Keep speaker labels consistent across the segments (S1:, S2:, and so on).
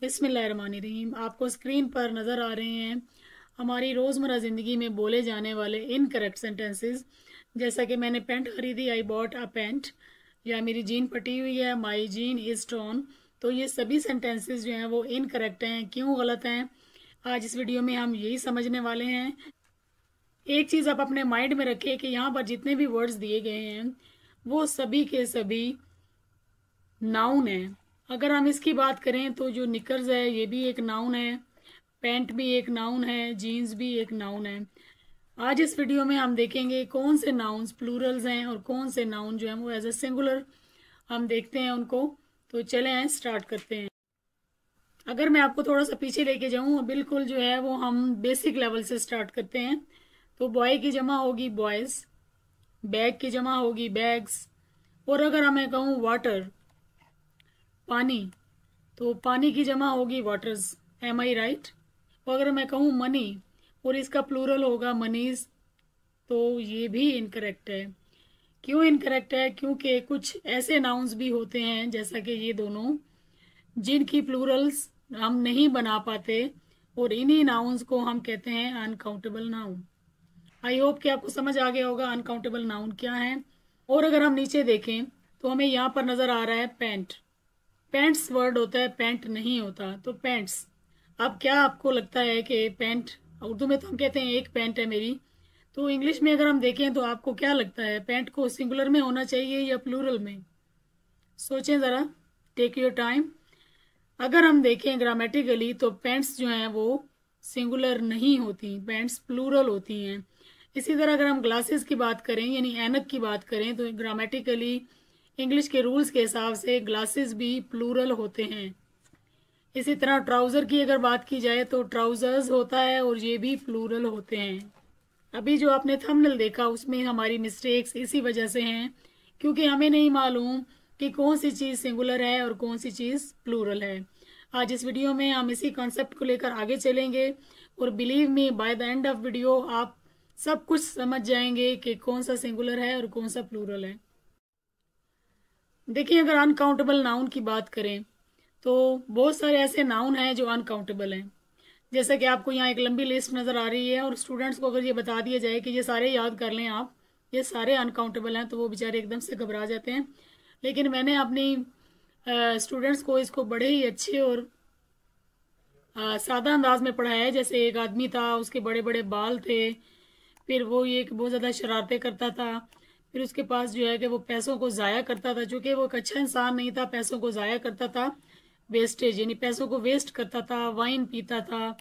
S1: बिस्मिल्लाहिर्रहमानिर्रहीम। आपको स्क्रीन पर नज़र आ रहे हैं हमारी रोज़मर्रा ज़िंदगी में बोले जाने वाले इनकरेक्ट सेंटेंसेस। जैसा कि मैंने पेंट खरीदी, आई बॉट अ पेंट, या मेरी जीन फटी हुई है, माई जीन इज़ टॉर्न। तो ये सभी सेंटेंसेस जो हैं वो इनकरेक्ट हैं। क्यों गलत हैं, आज इस वीडियो में हम यही समझने वाले हैं। एक चीज़ आप अपने माइंड में रखिए कि यहाँ पर जितने भी वर्ड्स दिए गए हैं वो सभी के सभी नाउन है। अगर हम इसकी बात करें तो जो निकर्स है ये भी एक नाउन है, पैंट भी एक नाउन है, जीन्स भी एक नाउन है। आज इस वीडियो में हम देखेंगे कौन से नाउन्स प्लूरल्स हैं और कौन से नाउन जो हैं वो एज ए सिंगुलर हम देखते हैं उनको। तो चले हैं, स्टार्ट करते हैं। अगर मैं आपको थोड़ा सा पीछे लेके जाऊं, बिल्कुल जो है वो हम बेसिक लेवल से स्टार्ट करते हैं। तो बॉय की जमा होगी बॉयज, बैग की जमा होगी बैग्स, और अगर मैं कहूँ वाटर पानी, तो पानी की जमा होगी वाटर्स। एम आई राइट? और अगर मैं कहूँ मनी और इसका प्लूरल होगा मनीज, तो ये भी इनकरेक्ट है। क्यों इनकरेक्ट है? क्योंकि कुछ ऐसे नाउन्स भी होते हैं जैसा कि ये दोनों, जिनकी प्लूरल्स हम नहीं बना पाते, और इन्हीं नाउन्स को हम कहते हैं अनकाउंटेबल नाउन। आई होप कि आपको समझ आ गया होगा अनकाउंटेबल नाउन क्या है। और अगर हम नीचे देखें तो हमें यहाँ पर नजर आ रहा है पैंट। पैंट्स वर्ड होता है, पैंट नहीं होता। तो पैंट्स, अब क्या आपको लगता है कि पैंट, उर्दू में तो हम कहते हैं एक पैंट है मेरी, तो इंग्लिश में अगर हम देखें तो आपको क्या लगता है, पैंट को सिंगुलर में होना चाहिए या प्लूरल में? सोचें ज़रा, टेक योर टाइम। अगर हम देखें ग्रामेटिकली तो पैंट्स जो हैं वो सिंगुलर नहीं होती, पैंट्स प्लूरल होती हैं। इसी तरह अगर हम ग्लासेस की बात करें यानी ऐनक की बात करें तो ग्रामेटिकली इंग्लिश के रूल्स के हिसाब से ग्लासेस भी प्लूरल होते हैं। इसी तरह ट्राउज़र की अगर बात की जाए तो ट्राउज़र्स होता है और ये भी प्लूरल होते हैं। अभी जो आपने थंबनेल देखा उसमें हमारी मिस्टेक्स इसी वजह से हैं, क्योंकि हमें नहीं मालूम कि कौन सी चीज़ सिंगुलर है और कौन सी चीज़ प्लूरल है। आज इस वीडियो में हम इसी कॉन्सेप्ट को लेकर आगे चलेंगे, और believe me by the end of video आप सब कुछ समझ जाएंगे कि कौन सा सिंगुलर है और कौन सा प्लूरल है। देखिए, अगर अनकाउंटेबल नाउन की बात करें तो बहुत सारे ऐसे नाउन हैं जो अनकाउंटेबल हैं। जैसा कि आपको यहाँ एक लंबी लिस्ट नज़र आ रही है, और स्टूडेंट्स को अगर ये बता दिया जाए कि ये सारे याद कर लें आप, ये सारे अनकाउंटेबल हैं, तो वो बेचारे एकदम से घबरा जाते हैं। लेकिन मैंने अपनी स्टूडेंट्स को इसको बड़े ही अच्छे और सादा अंदाज में पढ़ाया है। जैसे एक आदमी था, उसके बड़े बड़े बाल थे, फिर वो ये कि बहुत ज़्यादा शरारतें करता था, फिर उसके पास जो है कि वो पैसों को ज़ाया करता था, चूँकि वो एक अच्छा इंसान नहीं था, पैसों को ज़ाया करता था, वेस्टेज यानी पैसों को वेस्ट करता था, वाइन पीता था,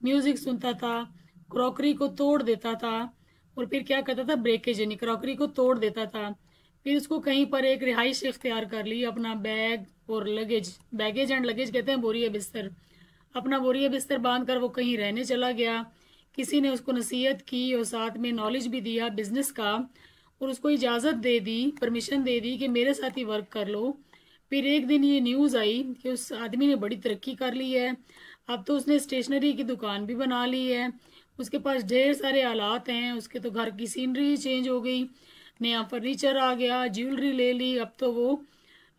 S1: म्यूज़िक सुनता था, क्रॉकरी को तोड़ देता था, और फिर क्या करता था, ब्रेकेज यानी क्रॉकरी को तोड़ देता था। फिर उसको कहीं पर एक रिहाइश इख्तियार कर ली, अपना बैग और लगेज, बैगेज एंड लगेज कहते हैं, बोरिया बिस्तर, अपना बोरिया बिस्तर बांध कर वो कहीं रहने चला गया। किसी ने उसको नसीहत की और साथ में नॉलेज भी दिया बिजनेस का, और उसको इजाज़त दे दी, परमिशन दे दी कि मेरे साथ ही वर्क कर लो। फिर एक दिन ये न्यूज़ आई कि उस आदमी ने बड़ी तरक्की कर ली है, अब तो उसने स्टेशनरी की दुकान भी बना ली है, उसके पास ढेर सारे आलात हैं, उसके तो घर की सीनरी चेंज हो गई, नया फर्नीचर आ गया, ज्वेलरी ले ली, अब तो वो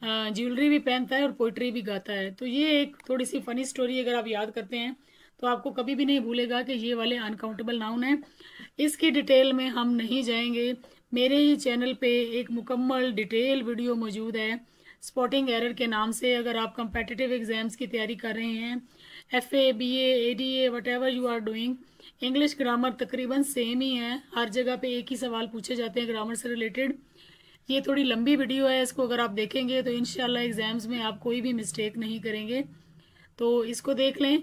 S1: ज्वेलरी भी पहनता है और पोइट्री भी गाता है। तो ये एक थोड़ी सी फनी स्टोरी अगर आप याद करते हैं तो आपको कभी भी नहीं भूलेगा कि ये वाले अनकाउंटेबल नाउन हैं। इसकी डिटेल में हम नहीं जाएंगे, मेरे ही चैनल पे एक मुकम्मल डिटेल वीडियो मौजूद है स्पॉटिंग एरर के नाम से। अगर आप कंपेटिटिव एग्जाम्स की तैयारी कर रहे हैं, FA BA ADA whatever you are doing, English grammar तकरीबन सेम ही है, हर जगह पे एक ही सवाल पूछे जाते हैं ग्रामर से रिलेटेड। ये थोड़ी लंबी वीडियो है, इसको अगर आप देखेंगे तो इंशाल्लाह एग्जाम्स में आप कोई भी मिस्टेक नहीं करेंगे। तो इसको देख लें।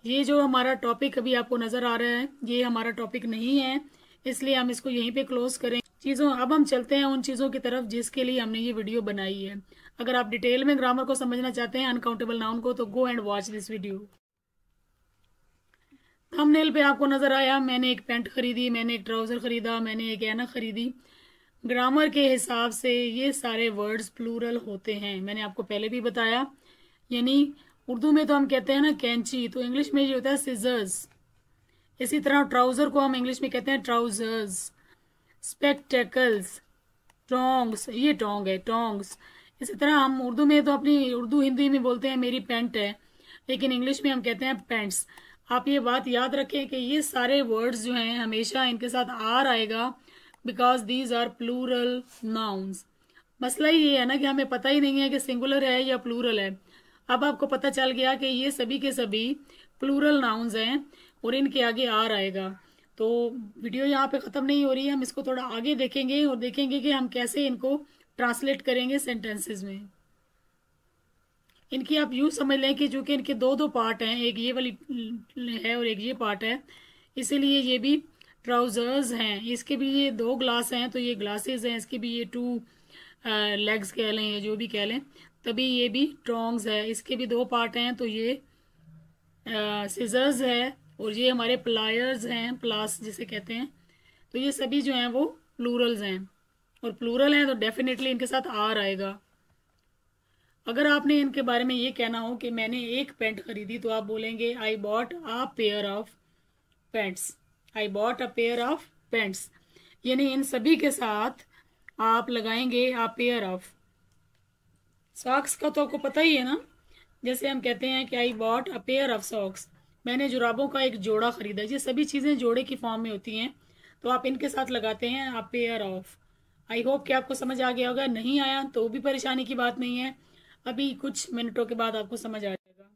S1: ये जो हमारा टॉपिक अभी आपको नज़र आ रहा है ये हमारा टॉपिक नहीं है, इसलिए हम इसको यहीं पे क्लोज करें चीज़ों। अब हम चलते हैं उन चीज़ों की तरफ जिसके लिए हमने ये वीडियो बनाई है। अगर आप डिटेल में ग्रामर को समझना चाहते हैं अनकाउंटेबल नाउन को, तो go and watch this video. Thumbnail पे आपको नज़र आया मैंने एक पैंट खरीदी, मैंने एक ट्राउज़र खरीदा, मैंने एक ऐनक खरीदी। ग्रामर के हिसाब से ये सारे वर्ड्स प्लूरल होते हैं, मैंने आपको पहले भी बताया। यानी उर्दू में तो हम कहते हैं ना कैंची, तो इंग्लिश में ये होता है सिजर्स। इसी तरह ट्राउज़र को हम इंग्लिश में कहते हैं ट्राउजर्स। स्पेक्टेकल्स, टोंग्स, ये टोंग है, टोंग्स। इसी तरह हम उर्दू में तो अपनी उर्दू हिंदी में बोलते हैं मेरी पैंट है, लेकिन इंग्लिश में हम कहते हैं पेंट्स। आप ये बात याद रखें कि ये सारे वर्ड्स जो हैं हमेशा इनके साथ आर आएगा, because these are plural nouns. मसला ये है ना कि हमें पता ही नहीं है कि सिंगुलर है या प्लूरल है। अब आपको पता चल गया कि ये सभी के सभी प्लूरल नाउन्स हैं और इनके आगे आर आएगा। तो वीडियो यहाँ पे ख़त्म नहीं हो रही है, हम इसको थोड़ा आगे देखेंगे और देखेंगे कि हम कैसे इनको ट्रांसलेट करेंगे सेंटेंसेस में। इनकी आप यूँ समझ लें कि चूंकि इनके दो दो पार्ट हैं, एक ये वाली है और एक ये पार्ट है, इसीलिए ये भी ट्राउजर्स हैं। इसके भी ये दो ग्लास हैं तो ये ग्लासेस हैं, इसके भी ये टू लेग्स कह लें या जो भी कह लें, तभी ये भी ट्रॉन्ग्स है। इसके भी दो पार्ट हैं तो ये सिजर्स है और ये हमारे प्लायर्स हैं, प्लास जिसे कहते हैं। तो ये सभी जो हैं वो प्लूरल्स हैं और प्लूरल हैं तो डेफिनेटली इनके साथ आर आएगा। अगर आपने इनके बारे में ये कहना हो कि मैंने एक पैंट खरीदी तो आप बोलेंगे आई bought a pair of pants. I bought a pair of pants, यानी इन सभी के साथ आप लगाएंगे अ पेयर ऑफ। सॉक्स का तो आपको पता ही है ना, जैसे हम कहते हैं कि आई bought a pair of socks, मैंने जुराबों का एक जोड़ा खरीदा। ये सभी चीज़ें जोड़े की फॉर्म में होती हैं तो आप इनके साथ लगाते हैं अ पेयर ऑफ। आई होप कि आपको समझ आ गया होगा, नहीं आया तो भी परेशानी की बात नहीं है, अभी कुछ मिनटों के बाद आपको समझ आ जाएगा।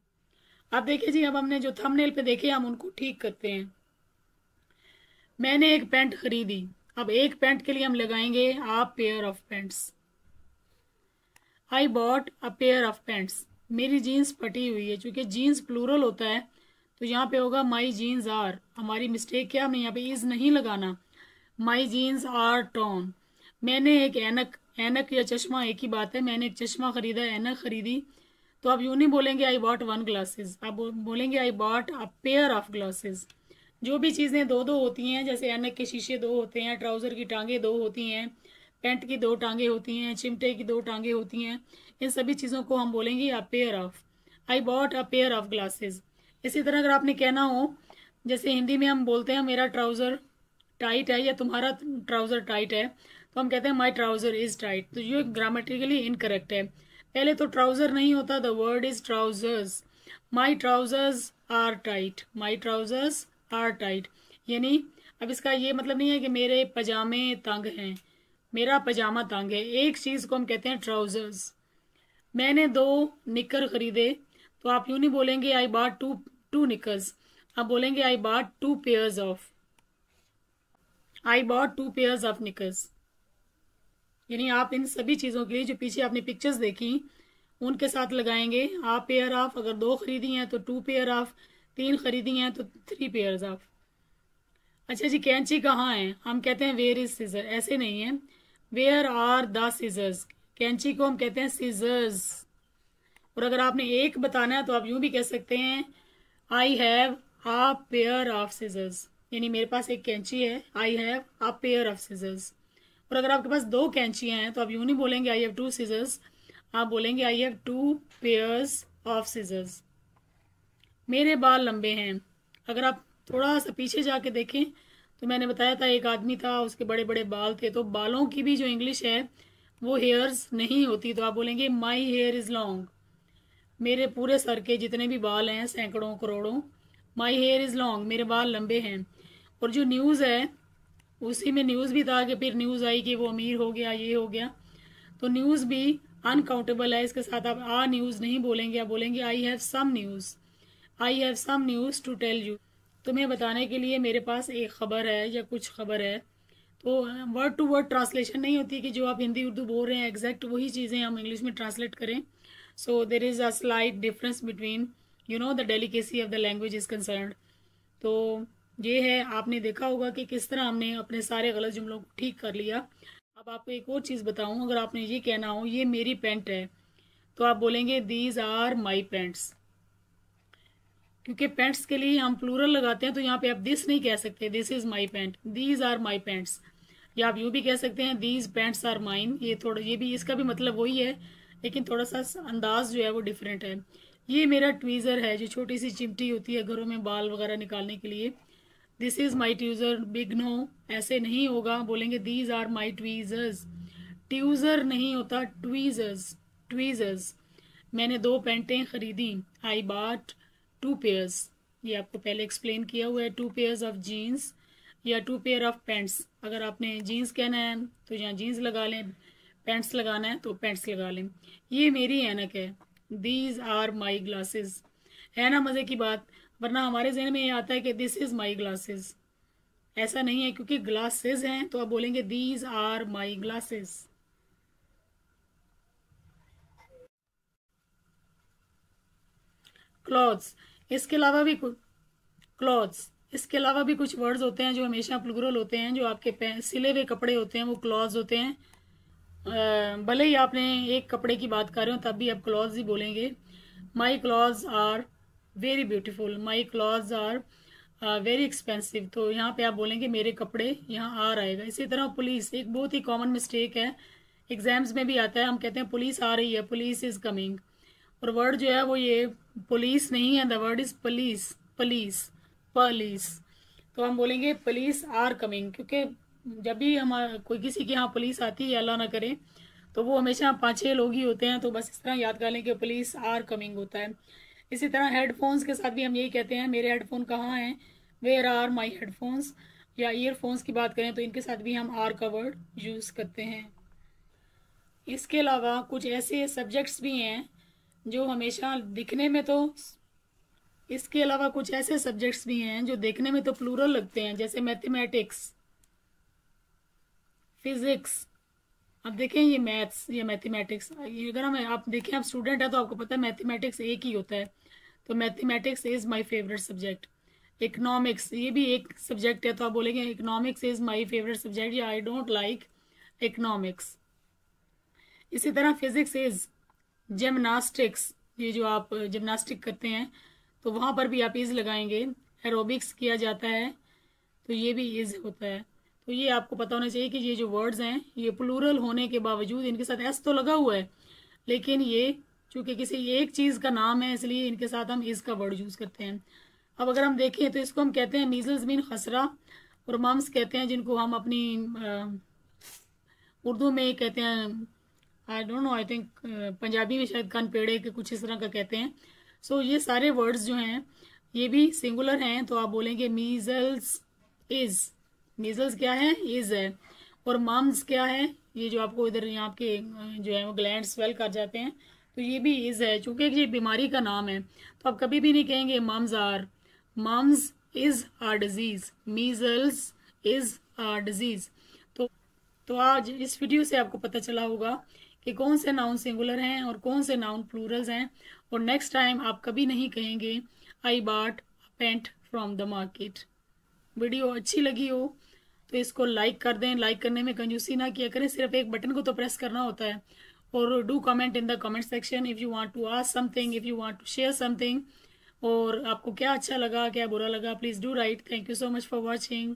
S1: आप देखिए जी, अब हमने जो थंबनेल पे देखे हम उनको ठीक करते हैं। मैंने एक पैंट खरीदी, अब एक पैंट के लिए हम लगाएंगे अ pair of pants. I bought a pair of pants, मेरी जीन्स फटी हुई है। चूंकि जीन्स प्लूरल होता है तो यहाँ पे होगा माई जीन्स आर। हमारी मिस्टेक क्या, हमने यहाँ पे इज नहीं लगाना, माई जीन्स आर टॉर्न। मैंने एक ऐनक, ऐनक या चश्मा एक ही बात है, मैंने एक चश्मा खरीदा, ऐनक खरीदी। तो आप यूं नहीं बोलेंगे आई बॉट वन ग्लासेस, आप बोलेंगे आई bought a pair of glasses. जो भी चीज़ें दो दो होती हैं, जैसे ऐनक के शीशे दो होते हैं, ट्राउज़र की टांगे दो होती हैं, पैंट की दो टांगे होती हैं, चिमटे की दो टांगे होती हैं, इन सभी चीज़ों को हम बोलेंगे अ pair of. I bought a pair of glasses. इसी तरह अगर आपने कहना हो, जैसे हिंदी में हम बोलते हैं मेरा ट्राउज़र टाइट है या तुम्हारा ट्राउज़र टाइट है, तो हम कहते हैं माई ट्राउज़र इज़ टाइट। तो ये ग्रामेटिकली इनकरेक्ट है। पहले तो ट्राउज़र नहीं होता, the word is trousers. My trousers are tight, my trousers are tight, यानी अब इसका ये मतलब नहीं है कि मेरे पजामे तंग हैं, मेरा पजामा तंग है। एक चीज़ को हम कहते हैं ट्राउज़र्स। मैंने दो निकर खरीदे, तो आप यूँ नहीं बोलेंगे आई बॉट टू निकर्स, आप बोलेंगे I bought to pairs of, I bought to pairs of knickers. यानी आप इन सभी चीज़ों के लिए जो पीछे आपने पिक्चर्स देखी उनके साथ लगाएंगे आप पेयर ऑफ। अगर दो खरीदी हैं तो टू पेयर ऑफ, तीन खरीदी हैं तो थ्री पेयर्स ऑफ। अच्छा जी, कैंची कहाँ है, हम कहते हैं वेयर इज सीजर, ऐसे नहीं है, वेयर आर द सीजर्स। कैंची को हम कहते हैं सीजर्स। और अगर आपने एक बताना है तो आप यूं भी कह सकते हैं I have a pair of scissors, यानी मेरे पास एक कैंची है, I have a pair of scissors. और अगर आपके पास दो कैंचियां हैं तो आप यूं नहीं बोलेंगे आई हैव टू सीजर्स, आप बोलेंगे I have two pairs of scissors. मेरे बाल लंबे हैं, अगर आप थोड़ा सा पीछे जाके देखें तो मैंने बताया था एक आदमी था, उसके बड़े बड़े बाल थे। तो बालों की भी जो इंग्लिश है वो हेयर्स नहीं होती, तो आप बोलेंगे माई हेयर इज़ लॉन्ग। मेरे पूरे सर के जितने भी बाल हैं, सैकड़ों करोड़ों, माई हेयर इज़ लॉन्ग, मेरे बाल लंबे हैं। और जो न्यूज़ है उसी में न्यूज़ भी था कि फिर न्यूज़ आई कि वो अमीर हो गया, ये हो गया। तो न्यूज़ भी अनकाउंटेबल है, इसके साथ आप आ न्यूज़ नहीं बोलेंगे, आप बोलेंगे I have some news, I have some news to tell you, तुम्हें बताने के लिए मेरे पास एक खबर है या कुछ खबर है। तो वर्ड टू वर्ड ट्रांसलेशन नहीं होती कि जो आप हिंदी उर्दू बोल रहे हैं एग्जैक्ट वही चीज़ें हम इंग्लिश में ट्रांसलेट करें। So there is a slight difference between the delicacy of the language is concern. तो ये है, आपने देखा होगा कि किस तरह हमने अपने सारे गलत जुमलों को ठीक कर लिया। अब आपको एक और चीज़ बताऊं, अगर आपने ये कहना हो ये मेरी पैंट है, तो आप बोलेंगे दीज आर माई पैंट्स। क्योंकि पैंट्स के लिए हम प्लूरल लगाते हैं तो यहाँ पे आप दिस नहीं कह सकते, this is my pant, these are my pants. या आप यूँ भी कह सकते हैं दीज पैंट्स आर माइन। ये थोड़ा, ये भी इसका भी मतलब वही है लेकिन थोड़ा सा अंदाज जो है वो डिफरेंट है। ये मेरा ट्वीज़र है, जो छोटी सी चिमटी होती है घरों में बाल वगैरह निकालने के लिए। This is my tweezer, big no ऐसे नहीं होगा, बोलेंगे these are my tweezers. Tweezer नहीं होता, ट्वीजर्स, ट्वीजर्स। मैंने दो पैंटें खरीदी, आई बॉट टू पेयर्स, ये आपको पहले एक्सप्लेन किया हुआ है, टू पेयर्स ऑफ जीन्स या टू पेयर ऑफ पैंट्स। अगर आपने जीन्स कहना है तो यहाँ जीन्स लगा लें, पैंट्स लगाना है तो पैंट्स लगा लें। ये मेरी ऐनक है, दीज आर माई ग्लासेस। है ना मज़े की बात, वरना हमारे जहन में ये आता है कि दिस इज़ माई ग्लासेस। ऐसा नहीं है, क्योंकि ग्लासेस हैं तो आप बोलेंगे these are my glasses. Clothes, इसके अलावा भी कुछ क्लॉथ्स इसके अलावा भी कुछ वर्ड्स होते हैं जो हमेशा प्लूरल होते हैं, जो आपके सिले हुए कपड़े होते हैं वो क्लॉथ्स होते हैं। भले ही आपने एक कपड़े की बात कर रहे हो तब भी आप क्लॉथ्स ही बोलेंगे। My clothes are very beautiful, my clothes are very expensive, तो यहाँ पे आप बोलेंगे मेरे कपड़े, यहाँ आर आएगा। इसी तरह पुलिस, एक बहुत ही कॉमन मिस्टेक है, एग्जाम्स में भी आता है, हम कहते हैं पुलिस आ रही है, पुलिस इज कमिंग, और वर्ड जो है वो ये पुलिस नहीं है, the word is police, police, police. तो हम बोलेंगे पुलिस आर कमिंग, क्योंकि जब भी हमारा कोई किसी के यहाँ पुलिस आती है, अल्लाह ना करे, तो वो हमेशा 5-6 लोग ही होते हैं, तो बस इस तरह याद कर लें कि पुलिस आर कमिंग होता है। इसी तरह हेडफोन्स के साथ भी हम यही कहते हैं, मेरे हेडफोन कहाँ हैं, वेयर आर माई हेडफोन्स। या ईयरफोन्स की बात करें तो इनके साथ भी हम आर का वर्ड यूज़ करते हैं। इसके अलावा कुछ ऐसे सब्जेक्ट्स भी हैं जो हमेशा दिखने में तो इसके अलावा कुछ ऐसे सब्जेक्ट्स भी हैं जो देखने में तो प्लूरल लगते हैं, जैसे मैथमेटिक्स, फिजिक्स। अब देखें ये मैथ्स, ये मैथमेटिक्स, ये अगर हम आप देखें, आप स्टूडेंट है तो आपको पता है मैथमेटिक्स एक ही होता है, तो mathematics is my favourite subject. Economics, ये भी एक सब्जेक्ट है, तो आप बोलेंगे economics is my favourite subject, या आई डोंट लाइक इकोनॉमिक्स। इसी तरह फिजिक्स इज़ जिमनास्टिक्स, ये जो आप जिमनास्टिक करते हैं तो वहाँ पर भी आप इज़ लगाएंगे। एरोबिक्स किया जाता है तो ये भी इज़ होता है। तो ये आपको पता होना चाहिए कि ये जो वर्ड्स हैं ये प्लूरल होने के बावजूद इनके साथ एस तो लगा हुआ है, लेकिन ये चूंकि किसी एक चीज़ का नाम है इसलिए इनके साथ हम इज़ का वर्ड यूज़ करते हैं। अब अगर हम देखें तो इसको हम कहते हैं मीजल्स मीन खसरा, और मम्स कहते हैं जिनको हम अपनी उर्दू में कहते हैं, I don't know, I think Punjabi में शायद कान पेड़े के कुछ इस तरह का कहते हैं। सो ये सारे वर्ड्स जो हैं ये भी सिंगुलर हैं, तो आप बोलेंगे मीजल्स इज़। मीजल्स क्या है, इज़ है। और मम्स क्या है, ये जो आपको इधर यहाँ के जो है वो ग्लैंड स्वेल कर जाते हैं, तो ये भी इज़ है, चूंकि ये बीमारी का नाम है, तो आप कभी भी नहीं कहेंगे mumps are. Mumps is are disease, measles is are disease. तो आज इस वीडियो से आपको पता चला होगा कि कौन से नाउन सिंगुलर हैं और कौन से नाउन प्लूरल्स हैं, और नेक्स्ट टाइम आप कभी नहीं कहेंगे I bought a pant from the market. Video अच्छी लगी हो तो इसको लाइक कर दें, लाइक करने में कंजूसी ना किया करें, सिर्फ एक बटन को तो प्रेस करना होता है। और do comment in the comment section if you want to ask something, if you want to share something, और आपको क्या अच्छा लगा क्या बुरा लगा, please do write. Thank you so much for watching.